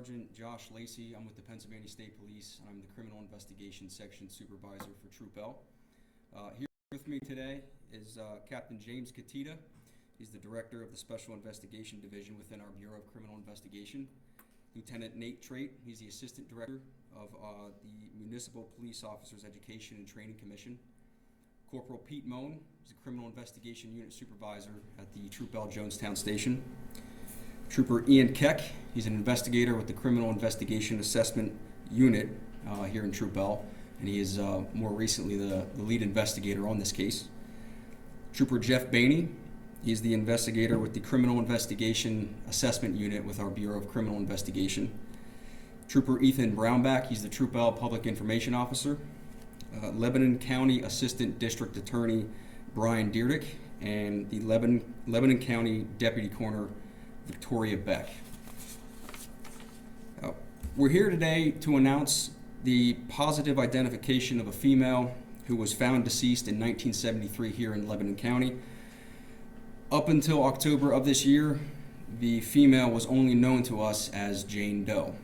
Sergeant Josh Lacey. I'm with the Pennsylvania State Police, and I'm the Criminal Investigation Section Supervisor for Troop L. Here with me today is Captain James Katita. He's the Director of the Special Investigation Division within our Bureau of Criminal Investigation. Lieutenant Nate Trait, he's the Assistant Director of the Municipal Police Officers Education and Training Commission. Corporal Pete Moan is the Criminal Investigation Unit Supervisor at the Troop L Jonestown Station. Trooper Ian Keck, he's an investigator with the Criminal Investigation Assessment Unit here in Troop L, and he is more recently the lead investigator on this case. Trooper Jeff Bainey, he's the investigator with the Criminal Investigation Assessment Unit with our Bureau of Criminal Investigation. Trooper Ethan Brownback, he's the Troop L Public Information Officer. Lebanon County Assistant District Attorney Brian Deerdick, and the Lebanon County Deputy Coroner Victoria Beck. We're here today to announce the positive identification of a female who was found deceased in 1973 here in Lebanon County. Up until October of this year, the female was only known to us as Jane Doe.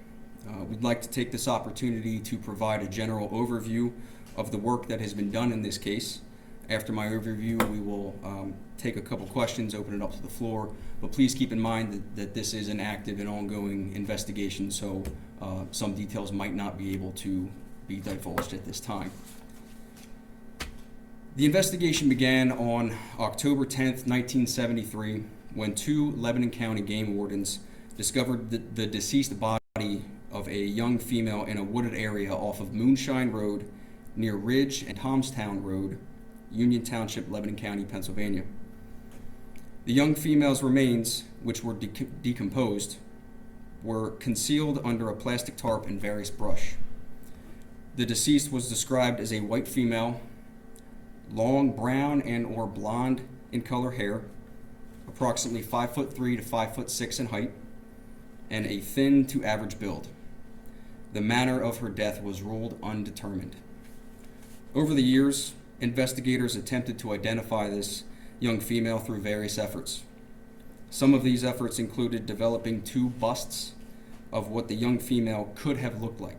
We'd like to take this opportunity to provide a general overview of the work that has been done in this case. After my overview, we will take a couple questions, open it up to the floor, but please keep in mind that this is an active and ongoing investigation, so some details might not be able to be divulged at this time. The investigation began on October 10th, 1973, when two Lebanon County Game Wardens discovered the deceased body of a young female in a wooded area off of Moonshine Rd near Ridge and Tomstown Road, Union Township, Lebanon County, Pennsylvania. The young female's remains, which were decomposed, were concealed under a plastic tarp and various brush. The deceased was described as a white female, long brown and or blonde in color hair, approximately 5'3" to 5'6" in height, and a thin to average build. The manner of her death was ruled undetermined. Over the years, investigators attempted to identify this young female through various efforts. Some of these efforts included developing two busts of what the young female could have looked like.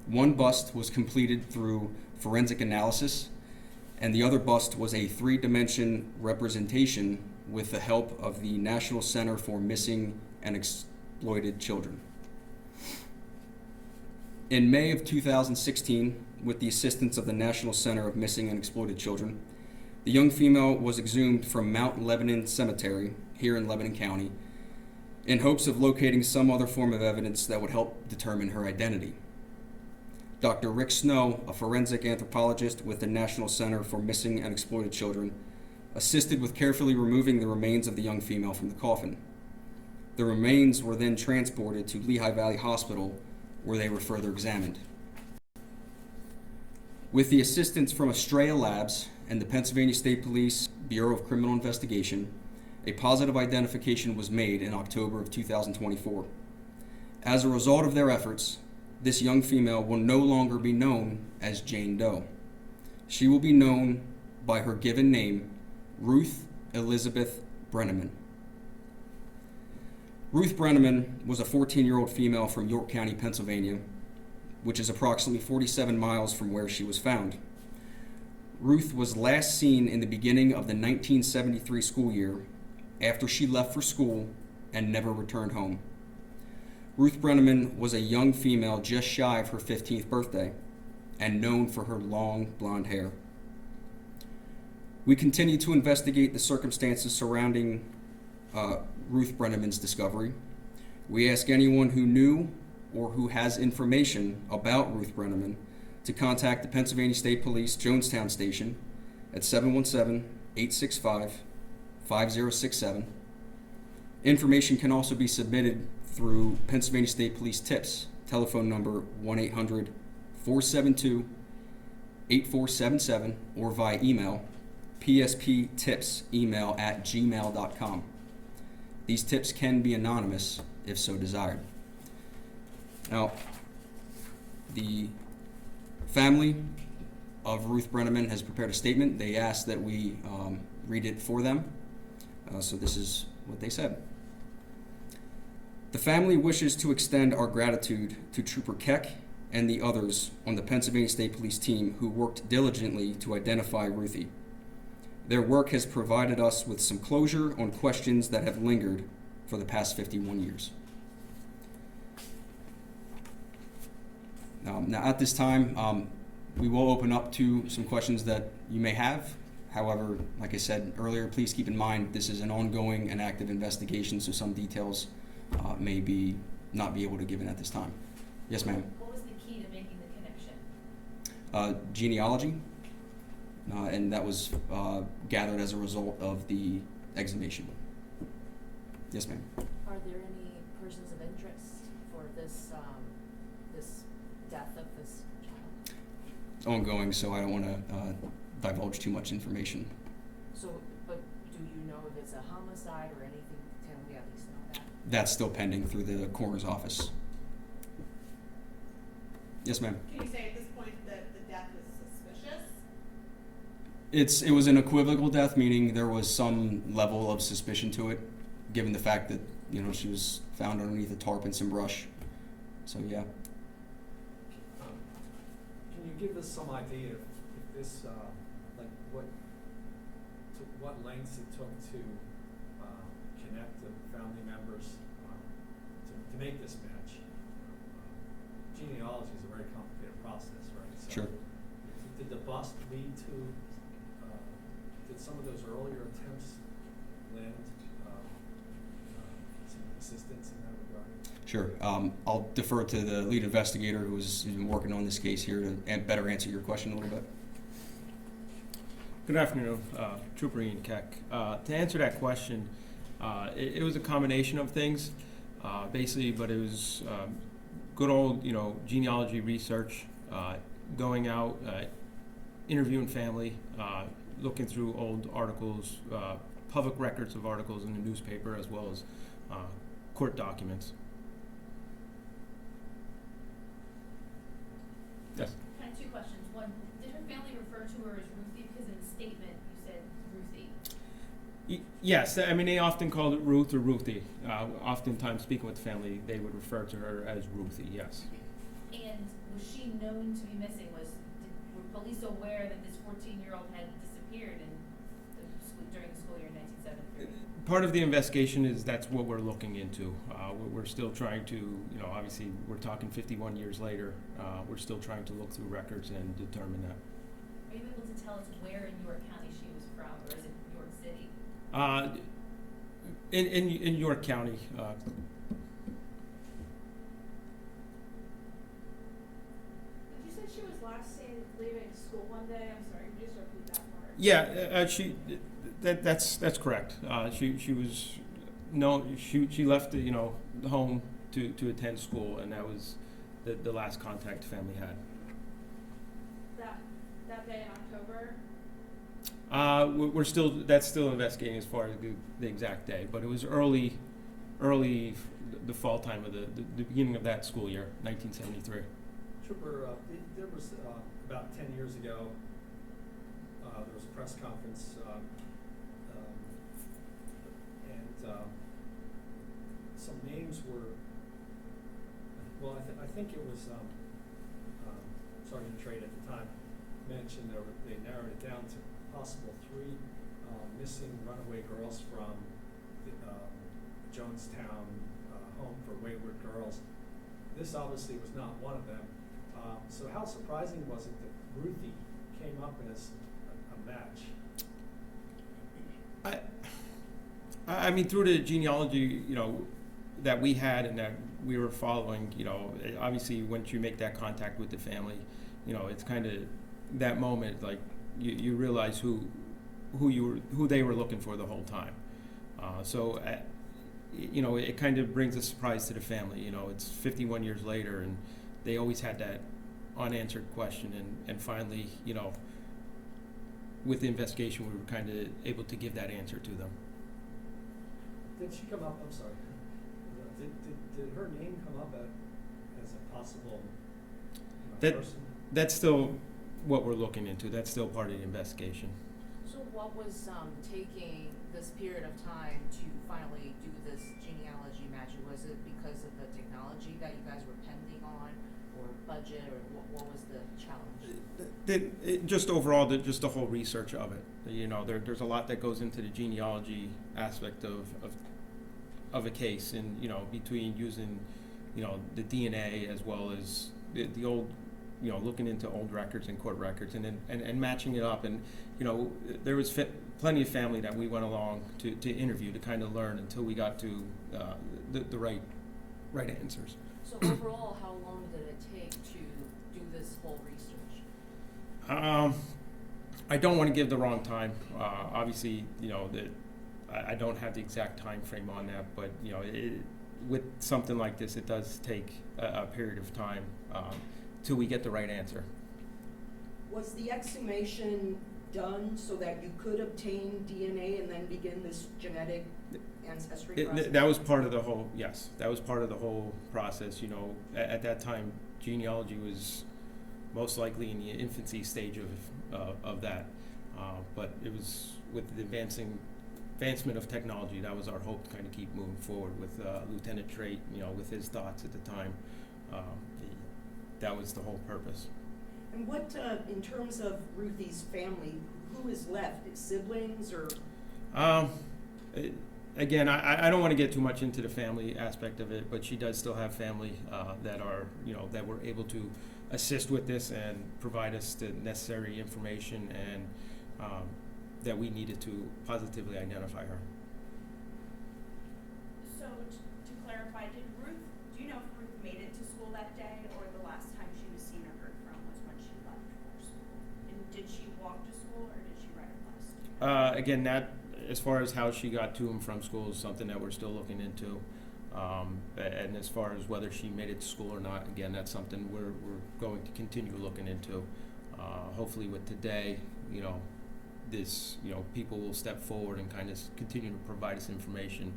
One bust was completed through forensic analysis, and the other bust was a three-dimension representation with the help of the National Center for Missing and Exploited Children. In May of 2016, with the assistance of the National Center of Missing and Exploited Children, the young female was exhumed from Mount Lebanon Cemetery here in Lebanon County in hopes of locating some other form of evidence that would help determine her identity. Dr. Rick Snow, a forensic anthropologist with the National Center for Missing and Exploited Children, assisted with carefully removing the remains of the young female from the coffin. The remains were then transported to Lehigh Valley Hospital, where they were further examined. With the assistance from Estrella Labs and the Pennsylvania State Police Bureau of Criminal Investigation, a positive identification was made in October of 2024. As a result of their efforts, this young female will no longer be known as Jane Doe. She will be known by her given name, Ruth Elizabeth Brenneman. Ruth Brenneman was a 14-year-old female from York County, Pennsylvania, which is approximately 47 miles from where she was found. Ruth was last seen in the beginning of the 1973 school year after she left for school and never returned home. Ruth Brenneman was a young female just shy of her 15th birthday and known for her long blonde hair. We continue to investigate the circumstances surrounding Ruth Brenneman's discovery. We ask anyone who knew or who has information about Ruth Brenneman to contact the Pennsylvania State Police Jonestown Station at 717-865-5067. Information can also be submitted through Pennsylvania State Police TIPS, telephone number 1-800-472-8477, or via email, psptipsemail@gmail.com. These tips can be anonymous if so desired. Now, the family of Ruth Brenneman has prepared a statement. They asked that we read it for them. So this is what they said. The family wishes to extend our gratitude to Trooper Keck and the others on the Pennsylvania State Police team who worked diligently to identify Ruthie. Their work has provided us with some closure on questions that have lingered for the past 51 years. Now, at this time, we will open up to some questions that you may have. However, like I said earlier, please keep in mind this is an ongoing and active investigation, so some details may not be able to give in at this time. Yes, ma'am. What was the key to making the connection? Genealogy, and that was gathered as a result of the exhumation. Yes, ma'am. Are there any persons of interest for this this death of this child? It's ongoing, so I don't want to divulge too much information. So, but do you know if it's a homicide or anything? Can we at least know that? That's still pending through the coroner's office. Yes, ma'am. Can you say at this point that the death was suspicious? It was an equivocal death, meaning there was some level of suspicion to it, given the fact that she was found underneath a tarp and some brush. So yeah. Can you give us some idea if this, what lengths it took to connect the family members to make this match? Genealogy is a very complicated process, right? So Sure. Did the bust lead to, did some of those earlier attempts lend some assistance in that regard? Sure. I'll defer to the lead investigator who's been working on this case here to better answer your question a little bit. Good afternoon, Trooper Ian Keck. To answer that question, it was a combination of things, basically, but it was good old, genealogy research, going out, interviewing family, looking through old articles, public records of articles in the newspaper, as well as court documents. Yes. I have two questions. One, did her family refer to her as Ruthie? Because in the statement you said Ruthie. Yes, I mean, they often called it Ruth or Ruthie. Oftentimes, speaking with the family, they would refer to her as Ruthie, yes. And was she known to be missing? Were police aware that this 14-year-old had disappeared during the school year in 1973? Part of the investigation is that's what we're looking into. We're still trying to, obviously, we're talking 51 years later. We're still trying to look through records and determine that. Are you able to tell us where in York County she was from, or is it York City? In York County. Did you say she was last seen leaving school one day? I'm sorry, could you just repeat that part? Yeah, that's correct. She was she left the home to attend school, and that was the last contact the family had. That day in October? That's still investigating as far as the exact day, but it was early the fall time of the beginning of that school year, 1973. Trooper, there was about 10 years ago, there was a press conference, and some names were, well, I think it was Sergeant Trade at the time mentioned they narrowed it down to possible 3 missing runaway girls from the Jonestown Home for Wayward Girls. This obviously was not one of them. So how surprising was it that Ruthie came up as a match? I mean, through the genealogy, that we had and that we were following, obviously once you make that contact with the family, it's kind of that moment, like you realize who they were looking for the whole time. So it kind of brings a surprise to the family. It's 51 years later, and they always had that unanswered question, and finally, with the investigation, we were kind of able to give that answer to them. Did she come up? I'm sorry. Did her name come up as a possible person? That's still what we're looking into. That's still part of the investigation. So what was taking this period of time to finally do this genealogy matching? Was it because of the technology that you guys were pending on, or budget, or what was the challenge? Just overall, just the whole research of it. You know, there's a lot that goes into the genealogy aspect of a case, and you know, between using, you know, the DNA as well as the old, you know, looking into old records and court records, and then and matching it up, and you know, there was plenty of family that we went along to interview to kind of learn until we got to the right answers. So overall, how long did it take to do this whole research? I don't want to give the wrong time. Obviously, you know, I don't have the exact time frame on that, but you know, with something like this, it does take a period of time till we get the right answer. Was the exhumation done so that you could obtain DNA and then begin this genetic ancestry process? That was part of the whole, yes, that was part of the whole process. You know, at that time, genealogy was most likely in the infancy stage of that. But it was with the advancement of technology, that was our hope to kind of keep moving forward with Lieutenant Trait, you know, with his thoughts at the time. That was the whole purpose. And what, in terms of Ruthie's family, who is left? Its siblings or? Again, I don't want to get too much into the family aspect of it, but she does still have family that are, you know, that were able to assist with this and provide us the necessary information and that we needed to positively identify her. So to clarify, do you know if Ruth made it to school that day, or the last time she was seen or heard from was when she left for school? And did she walk to school, or did she ride a bus? Again, that, as far as how she got to and from school, is something that we're still looking into. And as far as whether she made it to school or not, again, that's something we're going to continue looking into. Hopefully with today, you know, this, you know, people will step forward and kind of continue to provide us information.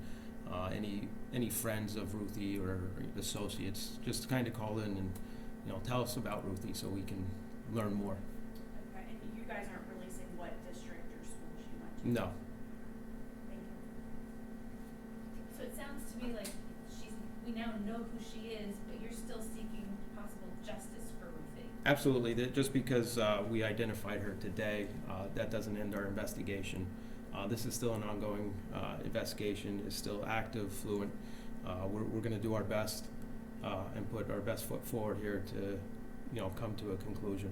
Any friends of Ruthie or associates, just kind of call in and, you know, tell us about Ruthie so we can learn more. Okay, and you guys aren't releasing what district or school she went to? No. Thank you. So it sounds to me like we now know who she is, but you're still seeking possible justice for Ruthie. Absolutely. Just because we identified her today, that doesn't end our investigation. This is still an ongoing investigation. It's still active, fluent. We're going to do our best and put our best foot forward here to, you know, come to a conclusion.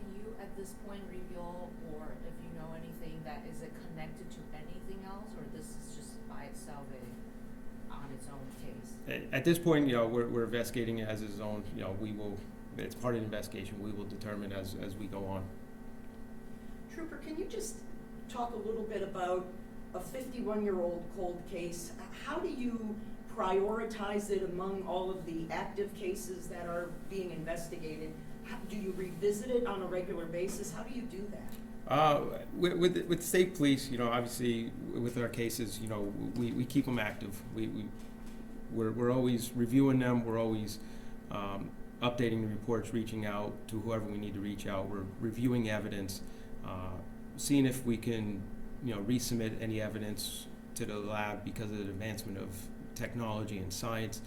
Can you, at this point, reveal, or if you know anything, that is it connected to anything else, or this is just by itself on its own case? At this point, you know, we're investigating it as its own. You know, we will. It's part of the investigation. We will determine as we go on. Trooper, can you just talk a little bit about a 51-year-old cold case? How do you prioritize it among all of the active cases that are being investigated? Do you revisit it on a regular basis? How do you do that? With state police, you know, obviously with our cases, you know, we keep them active. We're always reviewing them. We're always updating the reports, reaching out to whoever we need to reach out. We're reviewing evidence, seeing if we can, you know, resubmit any evidence to the lab because of the advancement of technology and science.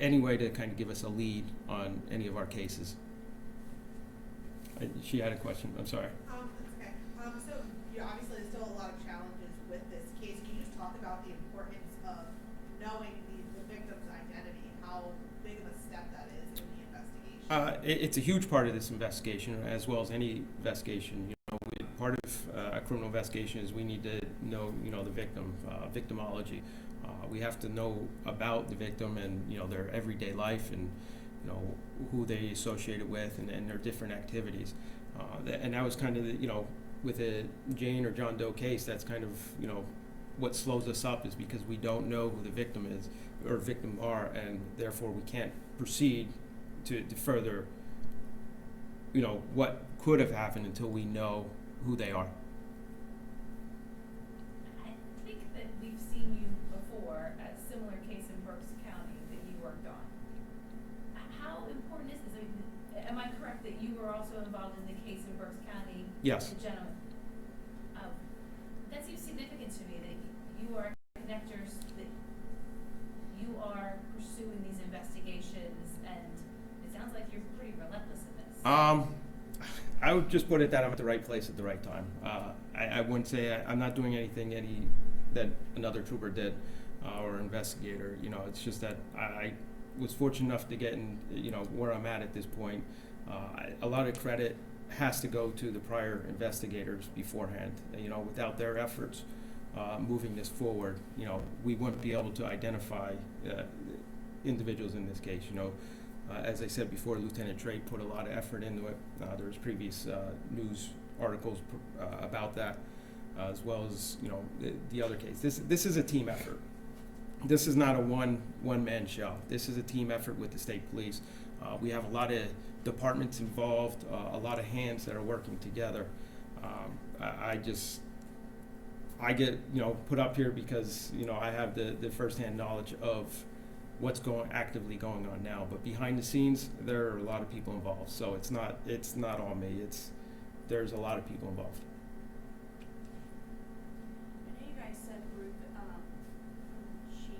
Any way to kind of give us a lead on any of our cases. She had a question. I'm sorry. That's okay. So, you know, obviously there's still a lot of challenges with this case. Can you just talk about the importance of knowing the victim's identity, how big of a step that is in the investigation? It's a huge part of this investigation, as well as any investigation. You know, part of a criminal investigation is we need to know, you know, the victim, victimology. We have to know about the victim and, you know, their everyday life and, you know, who they associated with and their different activities. And that was kind of, you know, with a Jane or John Doe case, that's kind of, you know, what slows us up is because we don't know who the victim is or victim are, and therefore we can't proceed to further, you know, what could have happened until we know who they are. I think that we've seen you before at a similar case in Berks County that you worked on. How important is this? I mean, am I correct that you were also involved in the case in Berks County? Yes. The gentleman. That I would just put it that I'm at the right place at the right time. I wouldn't say I'm not doing anything that another trooper did or investigator. You know, it's just that I was fortunate enough to get in, you know, where I'm at this point. A lot of credit has to go to the prior investigators beforehand. You know, without their efforts moving this forward, you know, we wouldn't be able to identify individuals in this case. You know, as I said before, Lieutenant Trey put a lot of effort into it. There was previous news articles about that, as well as, you know, the other case. This is a team effort. This is not a one-man show. This is a team effort with the state police. We have a lot of departments involved, a lot of hands that are working together. I get, you know, put up here because, you know, I have the firsthand knowledge of what's actively going on now. But behind the scenes, there are a lot of people involved. So it's not all me. There's a lot of people involved. I know you guys said Ruth, she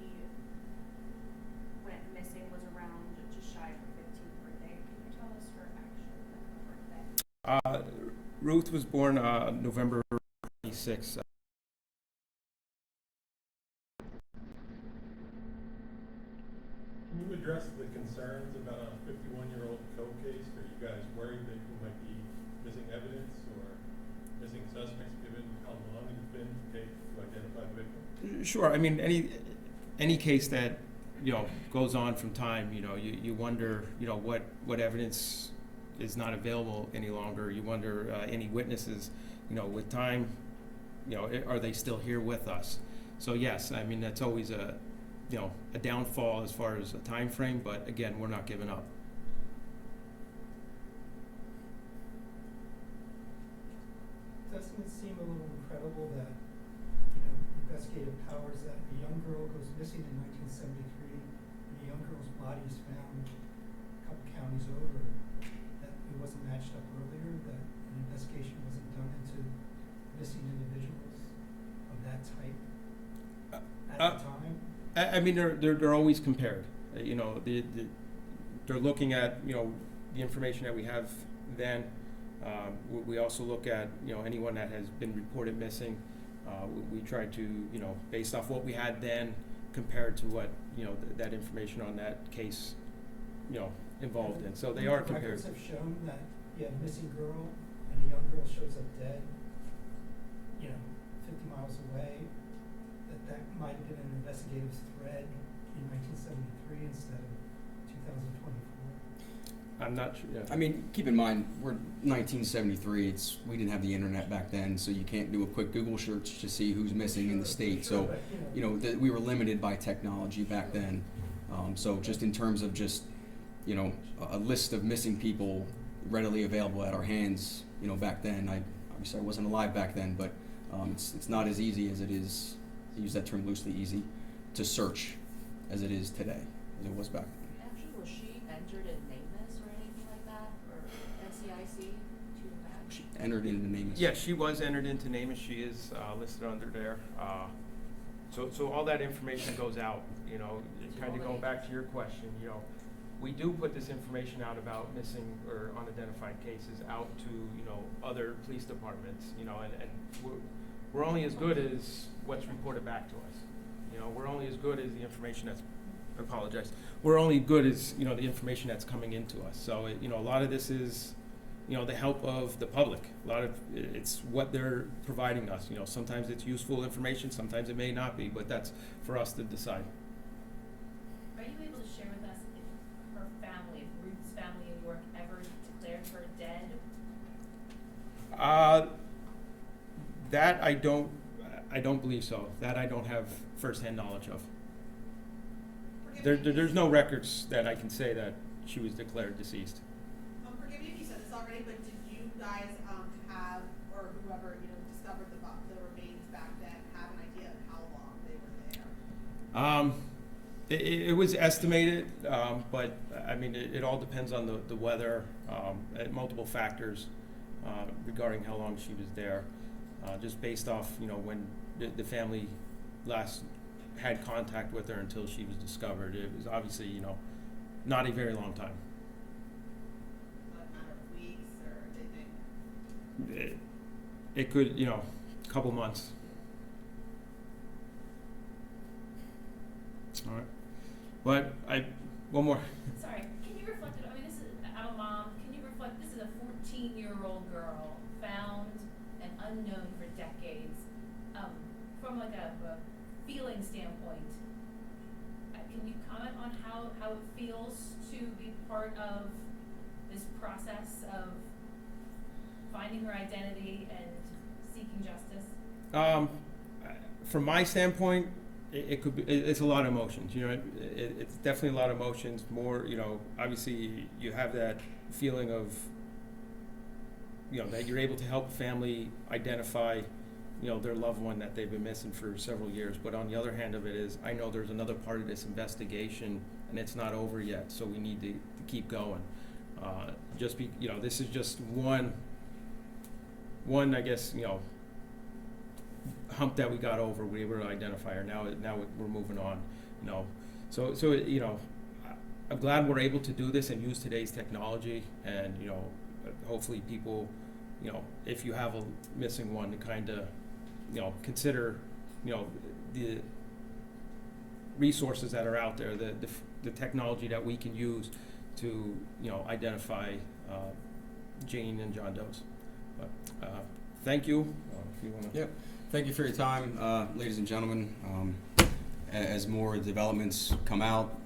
went missing, was around just shy of her 15th birthday. Can you tell us her actual birthday? Ruth was born November 26th. Can you address the concerns about a 51-year-old cold case? Are you guys worried that you might be missing evidence or missing suspects given how long it's been to identify the victim? Sure. I mean, any case that, you know, goes on from time, you know, you wonder, you know, what evidence is not available any longer. You wonder any witnesses, you know, with time, you know, are they still here with us? So yes, I mean, that's always a downfall as far as a time frame, but again, we're not giving up. Doesn't it seem a little incredible that, you know, investigative powers that a young girl goes missing in 1973 and a young girl's body is found a couple counties over, that it wasn't matched up earlier, that an investigation wasn't done into missing individuals of that type at the time? I mean, they're always compared. You know, they're looking at, you know, the information that we have then. We also look at, you know, anyone that has been reported missing. We try to, you know, based off what we had then, compared to what, you know, that information on that case, you know, involved in. So they are compared. Records have shown that you have a missing girl and a young girl shows up dead, you know, 50 miles away. That might have been an investigative thread in 1973 instead of 2024. I'm not sure. Yeah. I mean, keep in mind, we're 1973. We didn't have the internet back then, so you can't do a quick Google search to see who's missing in the state. Sure, So, but, you know, we were limited by technology back then. So just in terms of just, you know, a list of missing people readily available at our hands, you know, back then, obviously I wasn't alive back then, but it's not as easy as it is, to use that term loosely, easy to search as it is today, as it was back then. Actually, was she entered in NamUs or anything like that, or NCIC? Do you know that? She entered into NamUs. Yeah, she was entered into NamUs. She is listed under there. So all that information goes out. You know, kind of going back to your question. You know, we do put this information out about missing or unidentified cases out to, you know, other police departments. You know, and we're only as good as what's reported back to us. You know, we're only as good as the information that's. I apologize. We're only good as, you know, the information that's coming into us. So you know, a lot of this is, you know, the help of the public. A lot of it's what they're providing us. You know, sometimes it's useful information, sometimes it may not be, but that's for us to decide. Are you able to share with us if her family, if Ruth's family in York ever declared her dead? That I don't believe so. That I don't have firsthand knowledge of. There's no records that I can say that she was declared deceased. Forgive me if you said this already, but did you guys have, or whoever, you know, discovered the remains back then, have an idea of how long they were there? It was estimated, but I mean, it all depends on the weather, multiple factors regarding how long she was there. Just based off, you know, when the family last had contact with her until she was discovered. It was obviously, you know, not a very long time. Does it matter if we it could, a couple months. All right. But one more. Sorry, can you reflect, I mean, I'm a mom, can you reflect, this is a 14-year-old girl found and unknown for decades. From like a feeling standpoint, can you comment on how it feels to be part of this process of finding her identity and seeking justice? From my standpoint, it could be, it's a lot of emotions, it's definitely a lot of emotions, more, obviously you have that feeling of, that you're able to help a family identify, their loved one that they've been missing for several years. But on the other hand of it is, I know there's another part of this investigation and it's not over yet, so we need to keep going. This is just one, I guess, hump that we got over. We were able to identify her. Now we're moving on. So I'm glad we're able to do this and use today's technology. And hopefully people, if you have a missing one, to kind of, consider, the resources that are out there, the technology that we can use to, identify Jane and John Doe's. But thank you. If you want to. Yep. Thank you for your time, ladies and gentlemen. As more developments come out,